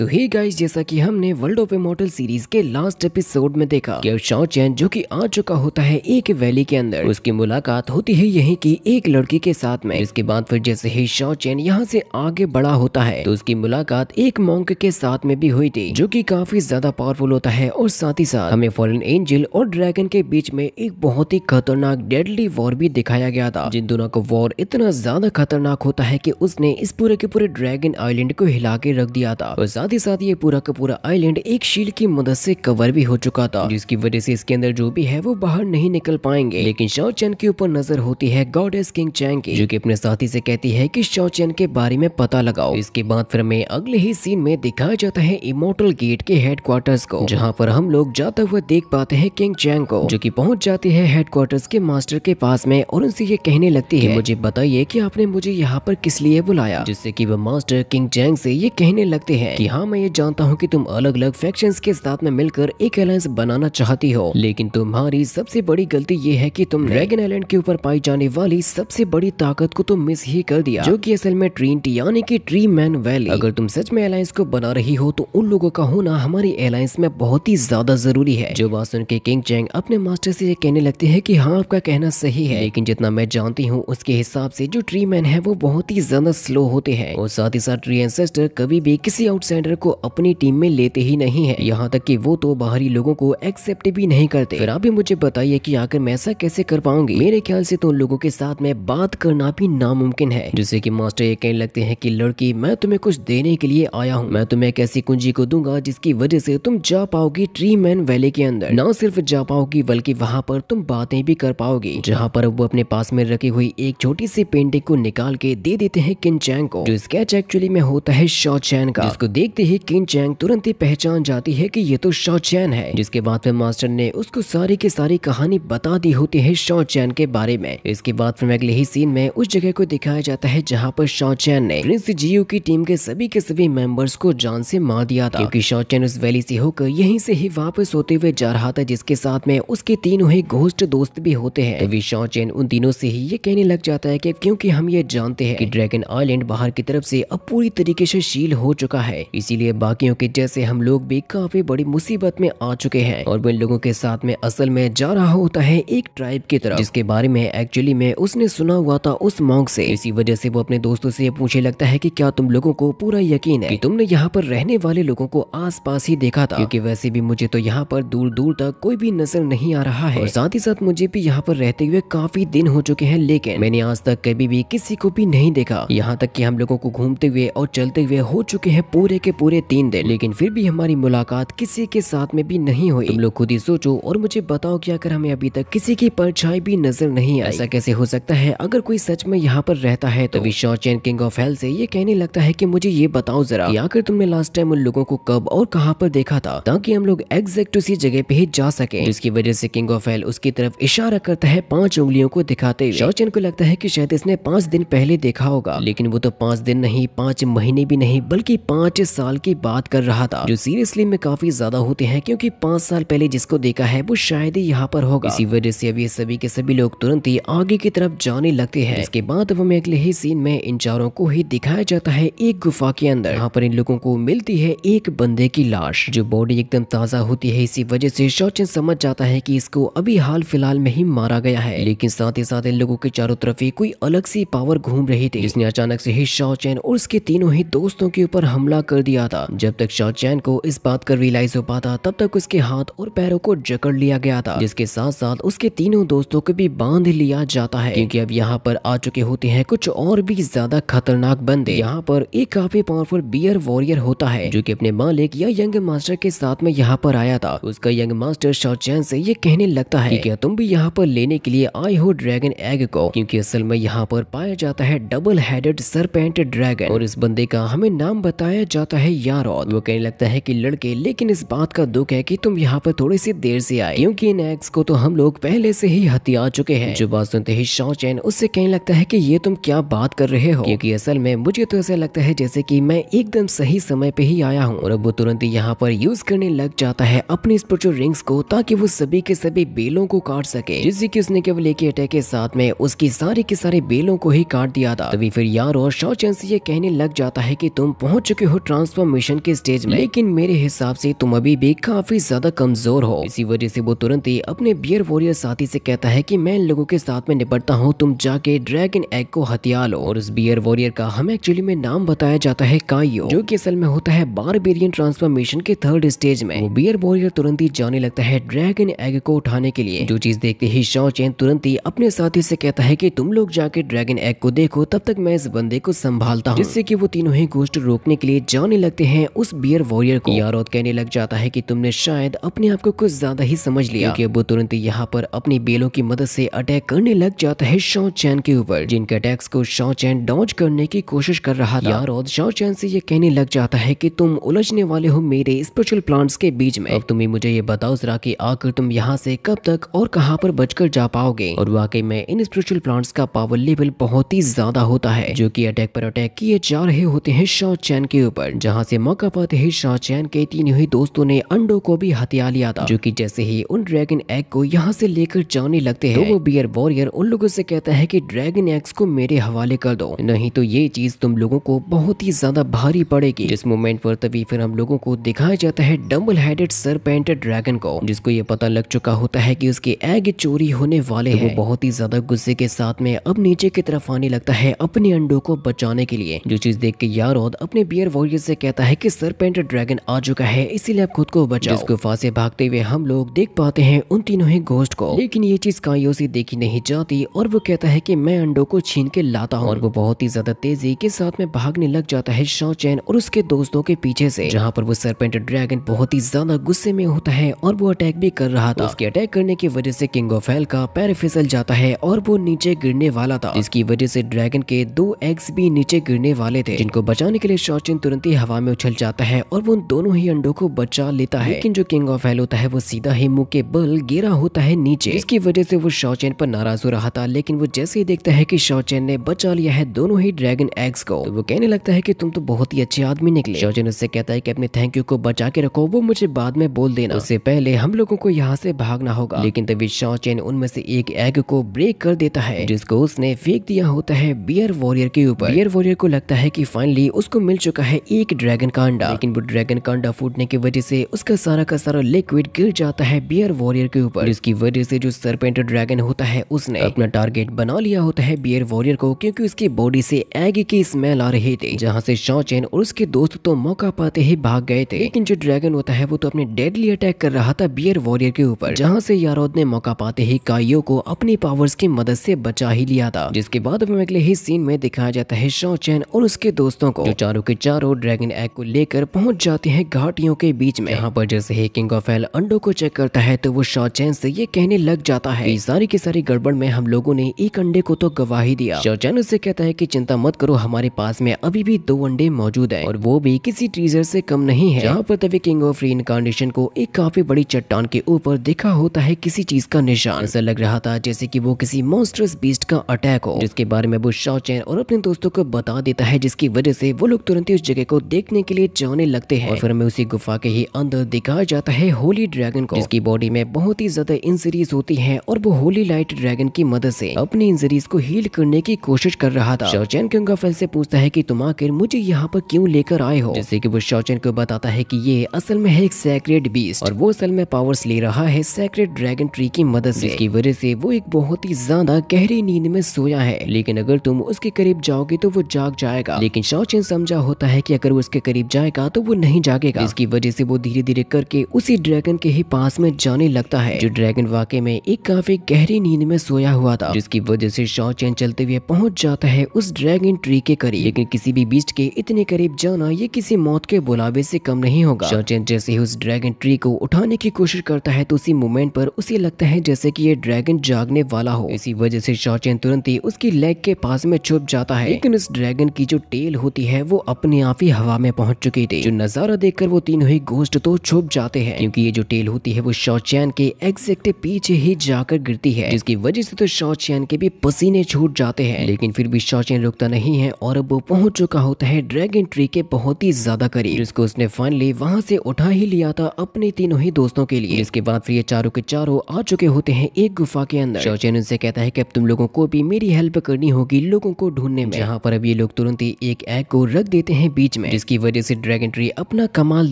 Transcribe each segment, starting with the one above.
सो hey guys, जैसा कि हमने वर्ल्ड ऑफ इमॉर्टल सीरीज के लास्ट एपिसोड में देखा कि शॉ चैन जो कि आ चुका होता है एक वैली के अंदर, उसकी मुलाकात होती है यहीं की एक लड़की के साथ में। इसके बाद फिर जैसे ही शॉ चैन यहाँ से आगे बड़ा होता है तो उसकी मुलाकात एक मॉन्क के साथ में भी हुई थी जो कि काफी ज्यादा पावरफुल होता है। और साथ ही साथ हमें फॉलन एंजल और ड्रैगन के बीच में एक बहुत ही खतरनाक डेडली वॉर भी दिखाया गया था, जिन दोनों का वॉर इतना ज्यादा खतरनाक होता है कि उसने इस पूरे के पूरे ड्रैगन आइलैंड को हिला के रख दिया था। और साथ ही साथ ये पूरा का पूरा आइलैंड एक शील्ड की मदद से कवर भी हो चुका था, जिसकी वजह से इसके अंदर जो भी है वो बाहर नहीं निकल पाएंगे। लेकिन शॉ चैन के ऊपर नजर होती है गॉडेस किंग चैंग की, जो कि अपने साथी से कहती है कि शॉ चैन के बारे में पता लगाओ। इसके बाद फिर हमें अगले ही सीन में दिखाया जाता है इमॉर्टल गेट के हेडक्वार्टर्स को, जहाँ पर हम लोग जाते हुए देख पाते हैं किंग चैंग को, जो कि पहुंच जाती है हेडक्वार्टर्स के मास्टर के पास में और उनसे ये कहने लगती है मुझे बताइए कि आपने मुझे यहाँ पर किस लिए बुलाया। जिससे कि वह मास्टर किंग चैंग से ये कहने लगते हैं कि हाँ, मैं ये जानता हूँ कि तुम अलग अलग फैक्शंस के साथ में मिलकर एक अलायंस बनाना चाहती हो, लेकिन तुम्हारी सबसे बड़ी गलती ये है कि तुम ड्रैगन आइलैंड के ऊपर पाई जाने वाली सबसे बड़ी ताकत को तुम मिस ही कर दिया, जो कि असल में ट्रिनिटी यानी कि ट्री मैन वैली। अगर तुम सच में अलायंस को बना रही हो तो उन लोगों का होना हमारी अलायंस में बहुत ही ज्यादा जरूरी है। जो बात सुन के किंग चैंग अपने मास्टर से ये कहने लगते हैं कि हाँ, आपका कहना सही है, लेकिन जितना मैं जानती हूँ उसके हिसाब से जो ट्री मैन है वो बहुत ही ज्यादा स्लो होते हैं। और साथ ही साथ ट्री एंसेस्टर कभी भी किसी आउटसाइडर को अपनी टीम में लेते ही नहीं है, यहाँ तक कि वो तो बाहरी लोगों को एक्सेप्ट भी नहीं करते। फिर आप भी मुझे बताइए कि आखिर मैं ऐसा कैसे कर पाऊंगी। मेरे ख्याल से तो उन लोगों के साथ में बात करना भी नामुमकिन है। जिससे कि मास्टर ये कहने लगते हैं कि लड़की, मैं तुम्हें कुछ देने के लिए आया हूँ। मैं तुम्हें एक ऐसी कुंजी को दूंगा जिसकी वजह से तुम जा पाओगी ट्री मैन वैली के अंदर। न सिर्फ जा पाओगी बल्कि वहाँ पर तुम बातें भी कर पाओगी। जहाँ पर वो अपने पास में रखी हुई एक छोटी सी पेंटिंग को निकाल के दे देते हैं किंग चैंग को, जो स्केच एक्चुअली में होता है शॉ चैन का, जिसको देखते ही किंग चैंग तुरंत ही पहचान जाती है कि ये तो शॉ चैन है। जिसके बाद फिर मास्टर ने उसको सारी की सारी कहानी बता दी होती है शॉ चैन के बारे में। इसके बाद फिर अगले ही सीन में उस जगह को दिखाया जाता है जहाँ पर शॉ चैन ने प्रिंस जियो की टीम के सभी मेंबर्स को जान से मार दिया था, क्योंकि शॉ चैन उस वैली से होकर यहीं से ही वापस होते हुए जा रहा था, जिसके साथ में उसके तीनों ही घोस्ट दोस्त भी होते हैं। तभी शॉ चैन उन तीनों से ही ये कहने लग जाता है कि क्योंकि हम ये जानते हैं कि ड्रैगन आइलैंड बाहर की तरफ से अब पूरी तरीके से शील हो चुका है, इसीलिए बाकियों के जैसे हम लोग भी काफी बड़ी मुसीबत में आ चुके हैं। और इन लोगों के साथ में असल में जा रहा होता है एक ट्राइब की तरफ, जिसके बारे में एक्चुअली में उसने सुना हुआ था उस मॉन्क से। इसी वजह से वो अपने दोस्तों से पूछने लगता है कि क्या तुम लोगों को पूरा यकीन है कि तुमने यहाँ पर रहने वाले लोगों को आसपास ही देखा था, क्योंकि वैसे भी मुझे तो यहाँ पर दूर दूर तक कोई भी नजर नहीं आ रहा है। और साथ ही साथ मुझे भी यहाँ पर रहते हुए काफी दिन हो चुके हैं, लेकिन मैंने आज तक कभी भी किसी को भी नहीं देखा। यहाँ तक कि हम लोगों को घूमते हुए और चलते हुए हो चुके हैं पूरे के पूरे 3 दिन, लेकिन फिर भी हमारी मुलाकात किसी के साथ में भी नहीं हुई। तुम लोग खुद ही सोचो और मुझे बताओ कि अगर हमें अभी तक किसी की परछाई भी नजर नहीं आई, ऐसा कैसे हो सकता है अगर कोई सच में यहाँ पर रहता है तो। शॉ चैन किंग ऑफ हेल से ये कहने लगता है कि मुझे ये बताओ जरा कि आखिर तुमने लास्ट टाइम उन लोगों को कब और कहाँ पर देखा था, ताकि हम लोग एग्जैक्ट उसी जगह पे ही जा सके। जिसकी वजह से किंग ऑफ हेल उसकी तरफ इशारा करता है 5 उंगलियों को दिखाते हुए। शॉ चैन को लगता है कि शायद इसने 5 दिन पहले देखा होगा, लेकिन वो तो 5 दिन नहीं, 5 महीने भी नहीं, बल्कि 5 साल की बात कर रहा था, जो सीरियसली में काफी ज्यादा होते हैं, क्योंकि 5 साल पहले जिसको देखा है वो शायद ही यहाँ पर होगा। इसी वजह से अब ये सभी के सभी लोग तुरंत ही आगे की तरफ जाने लगते हैं। इसके बाद हमें अगले ही सीन में इन चारों को ही दिखाया जाता है एक गुफा के अंदर, यहाँ पर इन लोगों को मिलती है एक बंदे की लाश, जो बॉडी एकदम ताजा होती है। इसी वजह से शॉ चैन समझ जाता है कि इसको अभी हाल फिलहाल में ही मारा गया है। लेकिन साथ ही साथ इन लोगों के चारों तरफ ही कोई अलग सी पावर घूम रही थी, जिसने अचानक से ही शॉ चैन और उसके तीनों ही दोस्तों के ऊपर हमला कर दिया था। जब तक शॉ चैन को इस बात का रियलाइज हो पाता तब तक उसके हाथ और पैरों को जकड़ लिया गया था, जिसके साथ साथ उसके तीनों दोस्तों को भी बांध लिया जाता है, क्योंकि अब यहाँ पर आ चुके होते हैं कुछ और भी ज्यादा खतरनाक बंदे। यहाँ पर एक काफी पावरफुल बियर वॉरियर होता है, जो कि अपने मालिक या यंग मास्टर के साथ में यहाँ पर आया था। उसका यंग मास्टर शॉ चैन से ये कहने लगता है कि क्या तुम भी यहाँ पर लेने के लिए आए हो ड्रैगन एग को, क्योंकि असल में यहाँ पर पाया जाता है डबल हेडेड सरपेंट ड्रैगन, और इस बंदे का हमें नाम बताया जाता है यारोद। वो कहने लगता है कि लड़के, लेकिन इस बात का दुख है कि तुम यहाँ पर थोड़ी सी देर से आए, क्योंकि इन एग्स को तो हम लोग पहले से ही हथिया चुके हैं। जो बात सुनते ही शॉ चैन उससे कहने लगता है कि ये तुम क्या बात कर रहे हो, क्योंकि असल में मुझे तो ऐसा लगता है जैसे कि मैं एकदम सही समय पे ही आया हूँ। और अब वो तुरंत ही यहाँ पर यूज करने लग जाता है अपनी स्पिरिचुअल रिंग्स को, ताकि वो सभी के सभी बेलों को काट सके, जिससे कि उसने केवल एक अटैक के साथ में उसकी सारे के सारे बेलों को ही काट दिया था। तभी फिर यार और शॉ चैन से ये कहने लग जाता है कि तुम पहुंच चुके हो ट्रांसफॉर्मेशन के स्टेज में, लेकिन मेरे हिसाब से तुम अभी भी काफी ज्यादा कमजोर हो। इसी वजह से वो तुरंत ही अपने बियर वॉरियर साथी से कहता है कि मैं इन लोगों के साथ में निपटता हूँ, तुम जाके ड्रैगन एग को हथिया लो। और उस बियर वॉरियर का हमें एक्चुअली में नाम बताया जाता है काइयो, जो कि असल में होता है बारबेरियन ट्रांसफॉर्मेशन के थर्ड स्टेज में। वो बियर वॉरियर तुरंत ही जाने लगता है ड्रैगन एग को उठाने के लिए। जो चीज देखते ही शॉ चैन तुरंत ही अपने साथी से कहता है कि तुम लोग जाके ड्रैगन एग को देखो, तब तक मैं इस बंदे को संभालता हूँ। जिससे कि वो तीनों ही गोश्त रोकने के लिए जाने लगते हैं उस बियर वॉरियर को। यारोद कहने लग जाता है कि तुमने शायद अपने आप को कुछ ज्यादा ही समझ लिया, क्योंकि वो तुरंत ही यहाँ पर अपनी बेलों की मदद से अटैक करने लग जाता है शॉ चैन के ऊपर, जिनके अटैक्स को शॉ चैन डॉज करने की कोशिश कर रहा था। यारोद शॉ चैन से ये कहने लग जाता है कि तुम उलझने वाले हो मेरे स्पिरिचुअल प्लांट्स के बीच में। अब तुम्हें मुझे ये बताओ जरा कि आखिर तुम यहाँ से कब तक और कहाँ पर बचकर जा पाओगे। और वाकई में इन स्पिरिचुअल प्लांट्स का पावर लेवल बहुत ही ज्यादा होता है, जो कि अटैक पर अटैक किए जा रहे होते हैं शॉ चैन के ऊपर। जहाँ से मौका पाते ही शॉ चैन के तीनों ही दोस्तों ने अंडों को भी हथिया लिया था, जो कि जैसे ही उन ड्रैगन एग को यहाँ से लेकर जाने लगते हैं, तो वो बियर वॉरियर उन लोगों से कहता है कि ड्रैगन एग्स को मेरे हवाले कर दो, नहीं तो ये चीज तुम लोगों को बहुत ही ज्यादा भारी पड़ेगी। जिस मोमेंट पर तभी फिर हम लोगों को दिखाया जाता है डबल हेडेड सरपेंट ड्रैगन को, जिसको ये पता लग चुका होता है कि उसके एग चोरी होने वाले हैं। वो बहुत ही ज्यादा गुस्से के साथ में अब नीचे की तरफ आने लगता है अपने अंडों को बचाने के लिए। जो चीज देख के यारोद अपने बियर वॉरियर से कहता है कि सरपेंट ड्रैगन आ चुका है, इसीलिए आप खुद को बचाओ। जिसको फांसे भागते हुए हम लोग देख पाते हैं उन तीनों ही घोस्ट को, लेकिन ये चीज काइयो से देखी नहीं जाती और वो कहता है कि मैं अंडों को छीन के लाता हूँ। और वो बहुत ही ज्यादा तेजी के साथ में भागने लग जाता है शॉ चैन और उसके दोस्तों के पीछे से, जहाँ पर वो सरपेंट ड्रैगन बहुत ही ज्यादा गुस्से में होता है और वो अटैक भी कर रहा था। उसके अटैक करने की वजह से किंग ऑफ हेल का पैर फिसल जाता है और वो नीचे गिरने वाला था, जिसकी वजह से ड्रैगन के 2 एग्स भी नीचे गिरने वाले थे, जिनको बचाने के लिए शॉ चैन तुरंत ही हवा में उछल जाता है और वो उन दोनों ही अंडों को बचा लेता है। लेकिन जो किंग ऑफ हेल होता है वो सीधा ही मुंह के बल गिरा होता है नीचे, इसकी वजह से वो शॉ चैन पर नाराज हो रहा था। लेकिन वो जैसे ही देखता है कि शॉ चैन ने बचा लिया है दोनों ही ड्रैगन एग्स को, तो वो कहने लगता है कि तुम तो बहुत ही अच्छे आदमी निकले। शॉ चैन उससे कहता है कि अपने थैंक यू को बचा के रखो, वो मुझे बाद में बोल देना, उससे पहले हम लोगों को यहाँ से भागना होगा। लेकिन तभी शॉ चैन उनमें से एक एग को ब्रेक कर देता है, जिसको उसने फेंक दिया होता है बियर वॉरियर के ऊपर। बियर वॉरियर को लगता है कि फाइनली उसको मिल चुका है एक ड्रैगन का अंडा, लेकिन वो ड्रैगन का अंडा फूटने की वजह से उसका सारा का सारा लिक्विड गिर जाता है बियर वॉरियर के ऊपर, जिसकी वजह से जो सरपेंट ड्रैगन होता है उसने अपना टारगेट बना लिया होता है बियर वॉरियर को, क्योंकि उसकी बॉडी से एग की स्मेल आ रही थी। जहाँ से शॉ चैन और उसके दोस्त तो मौका पाते ही भाग गए थे, लेकिन जो ड्रैगन होता है वो तो अपने डेडली अटैक कर रहा था बियर वॉरियर के ऊपर, जहाँ से यारोद ने मौका पाते ही काइयो को अपनी पावर्स की मदद से बचा ही लिया था। जिसके बाद हमें अगले ही सीन में दिखाया जाता है शॉ चैन और उसके दोस्तों को, जो चारों के चारों ड्रैगन एग को लेकर पहुंच जाते हैं घाटियों के बीच में। यहाँ पर जैसे ही किंग ऑफ हेल अंडों को चेक करता है तो वो शॉ चैन से ये कहने लग जाता है कि सारी की सारी गड़बड़ में हम लोगों ने एक अंडे को तो गवा ही दिया। शॉ चैन उससे कहता है कि चिंता मत करो, हमारे पास में अभी भी 2 अंडे मौजूद हैं और वो भी किसी ट्रीजर से कम नहीं है। जहाँ पर तभी किंग ऑफ रीइंकार्नेशन को एक काफी बड़ी चट्टान के ऊपर दिखा होता है किसी चीज का निशान। ऐसा लग रहा था जैसे कि वो किसी मॉन्स्टरस बीस्ट का अटैक हो, जिसके बारे में वो शॉ चैन और अपने दोस्तों को बता देता है, जिसकी वजह से वो लोग तुरंत ही उस जगह को देखने के लिए जाने लगते हैं। और फिर हमें उसी गुफा के ही अंदर दिखाया जाता है होली ड्रैगन को, जिसकी बॉडी में बहुत ही ज्यादा इंजरीज होती हैं और वो होली लाइट ड्रैगन की मदद से अपनी इंजरीज को हील करने की कोशिश कर रहा था। शॉ चैन किंग ऑफ हेल से पूछता है कि तुम आखिर मुझे यहाँ पर क्यों लेकर आए हो, जैसे कि वो शॉ चैन को बताता है कि ये असल में है एक सैक्रेड बीस्ट और वो असल में पावर्स ले रहा है सैक्रेड ड्रैगन ट्री की मदद से, जिसकी वजह से वो एक बहुत ही ज्यादा गहरी नींद में सोया है। लेकिन अगर तुम उसके करीब जाओगे तो वो जाग जाएगा। लेकिन शॉ चैन समझा होता है कि अगर वो उसके करीब जाएगा तो वो नहीं जागेगा, इसकी वजह से वो धीरे धीरे करके उसी ड्रैगन के ही पास में जाने लगता है, जो ड्रैगन वाकई में एक काफी गहरी नींद में सोया हुआ था, जिसकी वजह से शॉ चैन चलते हुए पहुंच जाता है उस ड्रैगन ट्री के करीब। लेकिन किसी भी बीस्ट के इतने करीब जाना ये किसी मौत के बुलावे से कम नहीं होगा। शॉ चैन जैसे ही उस ड्रैगन ट्री को उठाने की कोशिश करता है तो उसी मोमेंट पर उसे लगता है जैसे कि ये ड्रैगन जागने वाला हो। इसी वजह से शॉ चैन तुरंत ही उसकी लेग के पास में छुप जाता है, लेकिन उस ड्रैगन की जो टेल होती है वो अपने आप ही हवा में पहुंच चुकी थी। जो नजारा देखकर वो तीनों ही घोस्ट तो छुप जाते हैं, क्योंकि ये जो टेल होती है वो शॉ चैन के एग्जैक्ट पीछे ही जाकर गिरती है, जिसकी वजह से तो शॉ चैन के भी पसीने छूट जाते हैं। लेकिन फिर भी शॉ चैन रुकता नहीं है और अब वो पहुंच चुका होता है ड्रैगन ट्री के बहुत ही ज्यादा करीब, जिसको उसने फाइनली वहां से उठा ही लिया था अपने तीनों ही दोस्तों के लिए। इसके बाद फिर ये चारों के चारों आ चुके होते हैं एक गुफा के अंदर। शॉ चैन उनसे कहता है कि अब तुम लोगों को भी मेरी हेल्प करनी होगी लोगों को ढूंढने में, जहाँ पर अब ये लोग तुरंत ही एक एग को रख देते हैं बीच में, जिसकी वजह से ड्रैगन ट्री अपना कमाल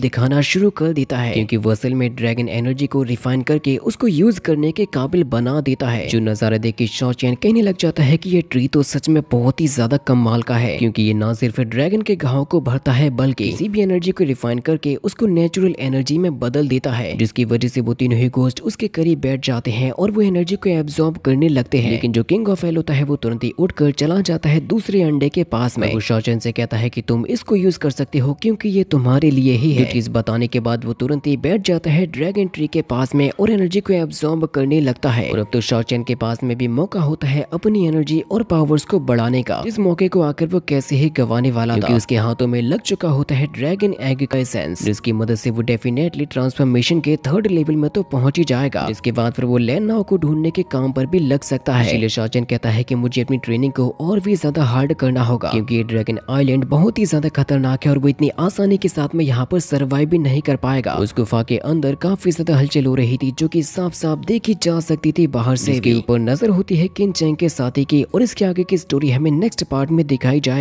दिखाना शुरू कर देता है, क्योंकि वो असल में ड्रैगन एनर्जी को रिफाइन करके उसको यूज करने के काबिल बना देता है। जो नजारा देख के शॉ चैन कहने लग जाता है कि ये ट्री तो सच में बहुत ही ज्यादा कमाल का है, क्योंकि ये ना सिर्फ ड्रैगन के घाव को भरता है बल्कि किसी भी एनर्जी को रिफाइन करके उसको नेचुरल एनर्जी में बदल देता है, जिसकी वजह से वो तीनों ही घोस्ट उसके करीब बैठ जाते हैं और वो एनर्जी को एब्जॉर्ब करने लगते हैं। लेकिन जो किंग ऑफ हेल होता है वो तुरंत ही उठकर चला जाता है दूसरे अंडे के पास में। वो शॉ चैन से कहता है कि तुम इसको यूज कर सकते हो क्योंकि ये तुम्हारे लिए ही है। चीज बताने के बाद वो तुरंत ही बैठ जाता है ड्रैगन ट्री के पास में और एनर्जी को एब्जॉर्ब करने लगता है। और अब तो शॉ चैन के पास में भी मौका होता है अपनी एनर्जी और पावर्स को बढ़ाने का। इस मौके को आकर वो कैसे ही गंवाने वाला था, क्योंकि उसके हाथों में लग चुका होता है ड्रैगन एग का एसेंस, जिसकी मदद से वो डेफिनेटली ट्रांसफॉर्मेशन के थर्ड लेवल में तो पहुंच ही जाएगा। जिसके बाद फिर वो लैन नाउ को ढूंढने के काम पर भी लग सकता है। इसलिए शॉ चैन कहता है कि मुझे अपनी ट्रेनिंग को और भी ज्यादा हार्ड करना होगा, क्योंकि ये ड्रैगन आइलैंड बहुत ही ज्यादा खतरनाक है और वो इतनी आसानी के साथ में यहाँ पर सर्वाइव भी नहीं कर पाएगा। उस गुफा के अंदर काफी ज्यादा हलचल हो रही थी, जो कि साफ साफ देखी जा सकती थी बाहर से। इसके ऊपर नजर होती है किन चैंग के साथी की, और इसके आगे की स्टोरी हमें नेक्स्ट पार्ट में दिखाई जाए।